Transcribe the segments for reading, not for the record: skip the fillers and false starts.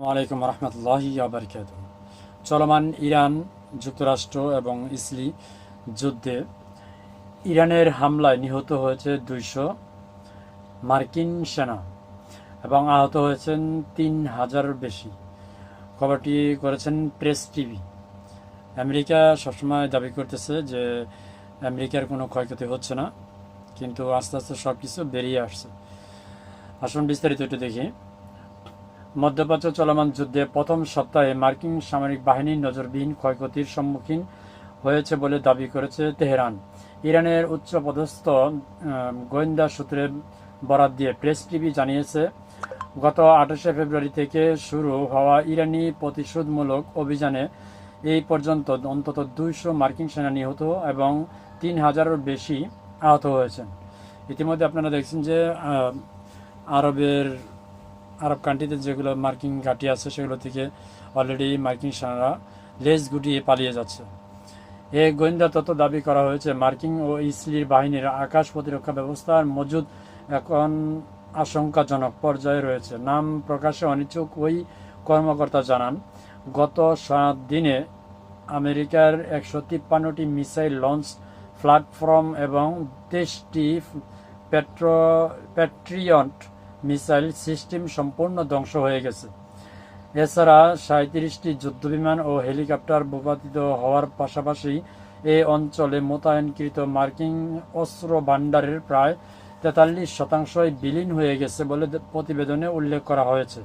আলাইকুম রহমতুল্লাহি বারকাতুহ। চলমান ইরান যুক্তরাষ্ট্র এবং ইসরায়েলি যুদ্ধে ইরানের হামলায় নিহত হয়েছে 200 মার্কিন সেনা এবং আহত হয়েছেন 3000-এর বেশি। খবরটি করেছেন প্রেস টিভি। আমেরিকা সবসময় দাবি করতেছে যে আমেরিকার কোনো ক্ষয়ক্ষতি হচ্ছে না, কিন্তু আস্তে আস্তে সব কিছু বেরিয়ে আসছে। আসুন বিস্তারিত একটু দেখি। মধ্যপ্রাচ্য চলমান যুদ্ধে প্রথম সপ্তাহে মার্কিন সামরিক বাহিনী নজরবিহীন ক্ষয়ক্ষতির সম্মুখীন হয়েছে বলে দাবি করেছে তেহরান। ইরানের উচ্চপদস্থ গোয়েন্দা সূত্রে বরাত দিয়ে প্রেস টিভি জানিয়েছে, গত 28 ফেব্রুয়ারি থেকে শুরু হওয়া ইরানি প্রতিশোধমূলক অভিযানে এই পর্যন্ত অন্তত 200 মার্কিন সেনা নিহত এবং 3000-এর বেশি আহত হয়েছেন। ইতিমধ্যে আপনারা দেখছেন যে আরব কান্ট্রিতে যেগুলো মার্কিন ঘাঁটি আছে সেগুলো থেকে অলরেডি মার্কিন সেনারা লেজ গুটিয়ে পালিয়ে যাচ্ছে। এই গোয়েন্দা তথ্য দাবি করা হয়েছে, মার্কিন ও ইসরায়েলি বাহিনীর আকাশ প্রতিরক্ষা ব্যবস্থার মজুদ এখন আশঙ্কাজনক পর্যায়ে রয়েছে। নাম প্রকাশে অনিচ্ছুক ওই কর্মকর্তা জানান, গত 7 দিনে আমেরিকার 153টি মিসাইল লঞ্চ প্ল্যাটফর্ম এবং 23টি প্যাট্রিয়ট মিসাইল সিস্টেম সম্পূর্ণ ধ্বংস হয়ে গেছে। এছাড়া 37টি যুদ্ধবিমান ও হেলিকপ্টার ভূপাতিত হওয়ার পাশাপাশি এই অঞ্চলে মোতায়েনকৃত মার্কিন অস্ত্র ভাণ্ডারের প্রায় 43% বিলীন হয়ে গেছে বলে প্রতিবেদনে উল্লেখ করা হয়েছে।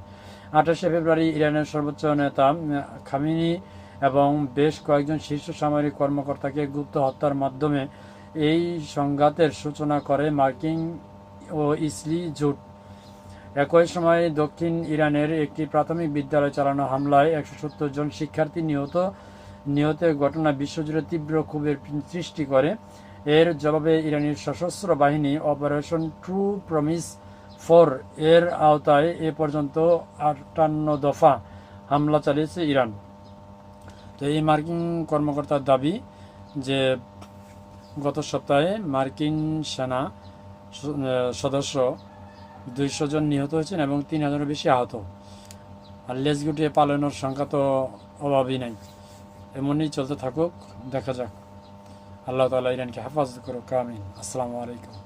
28 ফেব্রুয়ারি ইরানের সর্বোচ্চ নেতা খামেনি এবং বেশ কয়েকজন শীর্ষ সামরিক কর্মকর্তাকে গুপ্ত হত্যার মাধ্যমে এই সংঘাতের সূচনা করে মার্কিন ও ইসরায়েলি জোট। একই সময়ে দক্ষিণ ইরানের একটি প্রাথমিক বিদ্যালয়ে চালানো হামলায় 170 জন শিক্ষার্থী নিহতের ঘটনা বিশ্বজুড়ে তীব্র ক্ষোভের সৃষ্টি করে। এর জবাবে ইরানের সশস্ত্র বাহিনী অপারেশন ট্রু প্রমিস 4 এর আওতায় এ পর্যন্ত 58 দফা হামলা চালিয়েছে ইরান। তো এই মার্কিন কর্মকর্তার দাবি যে গত সপ্তাহে মার্কিন সেনা সদস্য 200 জন নিহত হয়েছেন এবং 3000-এর বেশি আহত। আর লেজ গুটিয়ে পালানোর সংখ্যা তো অভাবই নাই। এমনই চলতে থাকুক, দেখা যাক। আল্লাহ তাআলা ইরানকে হেফাজত করুক। আমিন। আসসালামু আলাইকুম।